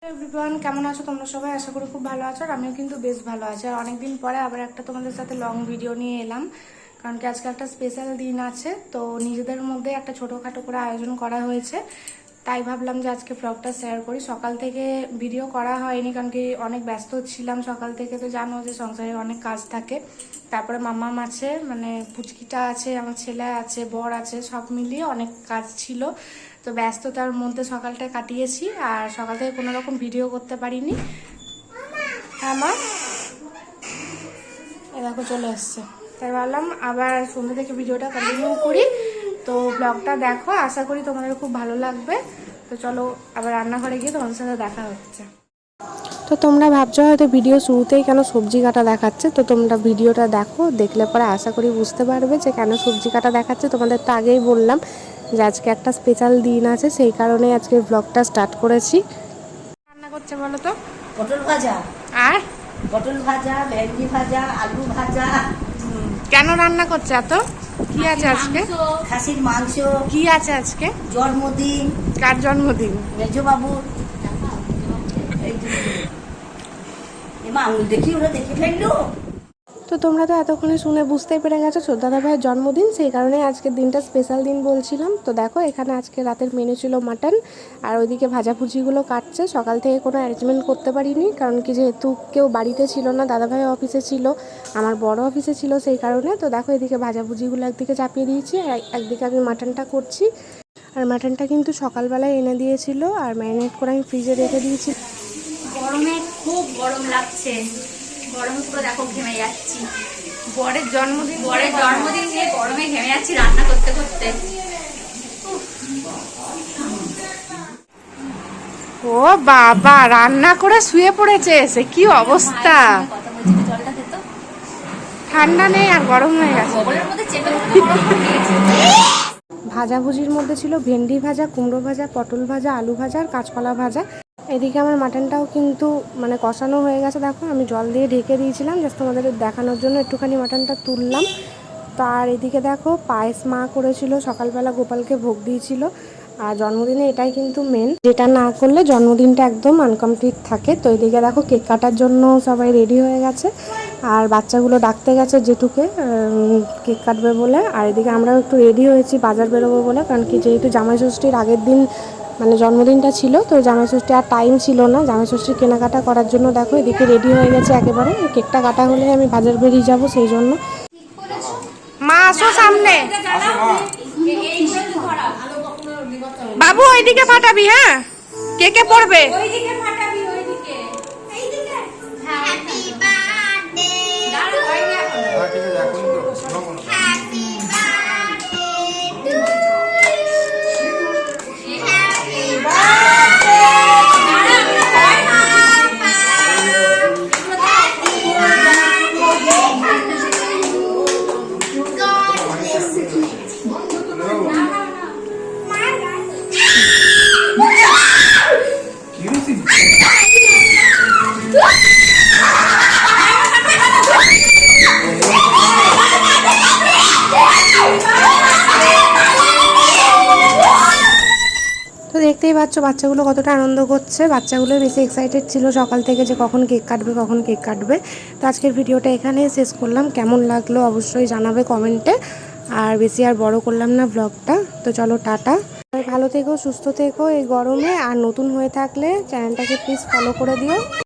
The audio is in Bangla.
এভরিওয়ান, কেমন আছো তোমরা সবাই? আশা করি খুব ভালো আছো। আর আমিও কিন্তু বেশ ভালো আছি। আর অনেকদিন পরে আবার একটা তোমাদের সাথে লং ভিডিও নিয়ে এলাম, কারণ কি আজকে একটা স্পেশাল দিন আছে। তো নিজেদের মধ্যে একটা ছোটোখাটো করে আয়োজন করা হয়েছে, তাই ভাবলাম যে আজকে ব্লগটা শেয়ার করি। সকাল থেকে ভিডিও করা হয়নি, কারণ কি অনেক ব্যস্ত ছিলাম সকাল থেকে। তো জানো যে সংসারে অনেক কাজ থাকে, তারপরে মামাম আছে, মানে পুচকিটা আছে, আমার ছেলে আছে, বর আছে, সব মিলিয়ে অনেক কাজ ছিল। তো ব্যস্ততার মধ্যে সকালটা কাটিয়েছি, আর সকাল থেকে কোনো রকম ভিডিও করতে পারিনি। হ্যাঁ মা, এ দেখো চলে এসছে। তাই ভাবলাম আবার সন্ধ্যে থেকে ভিডিওটা কন্টিনিউ করি। তো ব্লগটা দেখো, আশা করি তোমাদের খুব ভালো লাগবে। তো চলো আবার রান্নাঘরে গিয়ে তোমাদের সাথে দেখা হচ্ছে। তো তোমরা ভাবছো হয়তো ভিডিও শুরুতেই কেন সবজি কাটা দেখাচ্ছে। তো তোমরা ভিডিওটা দেখো, দেখলে পরে আশা করি বুঝতে পারবে যে কেন সবজি কাটা দেখাচ্ছে। তোমাদের তো আগেই বললাম যে আজকে একটা স্পেশাল দিন আছে, সেই কারণে আজকে ব্লগটা স্টার্ট করেছি। রান্না করছে বলো তো? পটল ভাজা। আর পটল ভাজা, ভেন্ডি ভাজা, আলু ভাজা। কেন রান্না করছে এত? কি আছে আজকে? খাসির মাংস। কি আছে আজকে? জন্মদিন। কার জন্মদিন? মেজবাবুর। এমা আঙুল দেখি, ওরা দেখে ফেললো। তো তোমরা তো এতক্ষণে শুনে বুঝতেই পেরে গেছো দাদা ভাইয়ের জন্মদিন, সেই কারণে আজকের দিনটা স্পেশাল দিন বলছিলাম। তো দেখো এখানে আজকে রাতের মেনু ছিল মাটন, আর ওইদিকে ভাজাভুজিগুলো কাটছে। সকাল থেকে কোনো অ্যারেঞ্জমেন্ট করতে পারিনি, কারণ কি যেহেতু কেউ বাড়িতে ছিল না, দাদা ভাই অফিসে ছিল, আমার বড় অফিসে ছিল, সেই কারণে। তো দেখো এদিকে ভাজাভুজিগুলো একদিকে চাপিয়ে দিয়েছি, আর একদিকে আমি মাটনটা করছি। আর মাটনটা কিন্তু সকালবেলায় এনে দিয়েছিল, আর ম্যারিনেট করে আমি ফ্রিজে রেখে দিয়েছি। গরমে খুব গরম লাগছে, গরমে পুরো দেখো ঘেমে যাচ্ছি। বরের জন্মদিন নিয়ে গরমে ঘেমে যাচ্ছি রান্না করতে করতে। ও বাবা, রান্না করে শুয়ে পড়েছে এসে, কি অবস্থা! কথা বলছি তো, জলটা দে তো। ঠান্ডা নেই আর গরম হয়ে গেছে। বগলের মধ্যে চেপে ধরে গরম করে দিয়েছে। ভাজাভুজির মধ্যে ছিল ভেন্ডি ভাজা, কুমড়ো ভাজা, পটল ভাজা, আলু ভাজা আর কাঁচকলা ভাজা। এদিকে আমার মাটনটাও কিন্তু মানে কষানো হয়ে গেছে। দেখো আমি জল দিয়ে ঢেকে দিয়েছিলাম জাস্ট তোমাদের দেখানোর জন্য, একটুখানি মাটনটা তুললাম। তো আর এদিকে দেখো পায়েস মা করেছিল, সকালবেলা গোপালকে ভোগ দিয়েছিল। আর জন্মদিনে এটাই কিন্তু মেন, যেটা না করলে জন্মদিনটা একদম আনকমপ্লিট থাকে। তো এদিকে দেখো কেক কাটার জন্য সবাই রেডি হয়ে গেছে, আর বাচ্চাগুলো ডাকতে গেছে জেঠুকে কেক কাটবে বলে। আর এদিকে আমরাও একটু রেডি হয়েছি বাজার বেরোবো বলে, কারণ কি যেহেতু জামাই ষষ্ঠীর আগের দিন মানে জন্মদিনটা ছিল, তো জামাই ষষ্ঠী আর টাইম ছিল না জামাই ষষ্ঠীর কেনাকাটা করার জন্য। দেখো এদিকে রেডি হয়ে গেছে একেবারে, কেকটা কাটা হলে আমি বাজার বেরিয়ে যাবো, সেই জন্য। মা আসো সামনে, বাবু ওইদিকে ফাটাবি, হ্যাঁ কে কে পড়বে? ওইদিকে ফাটাবি, ওইদিকে। এইদিকে? হ্যাঁ, হ্যাপি বার্থডে। দাঁড়া, হয় না এখন। ঠিক আছে, এখন তো শোনো কোনো। Happy birthday to you. Happy birthday. দাঁড়া, হয় না। কি হয়েছে? তো দেখতেই পাচ্ছ বাচ্চাগুলো কতটা আনন্দ করছে। বাচ্চাগুলো বেশি এক্সাইটেড ছিল সকাল থেকে যে কখন কেক কাটবে, কখন কেক কাটবে। তো আজকের ভিডিওটা এখানেই শেষ করলাম। কেমন লাগলো অবশ্যই জানাবে কমেন্টে। আর বেশি আর বড় করলাম না ব্লগটা। তো চলো টাটা, ভালো থেকো, সুস্থ থেকো এই গরমে। আর নতুন হয়ে থাকলে চ্যানেলটাকে প্লিজ ফলো করে দিও।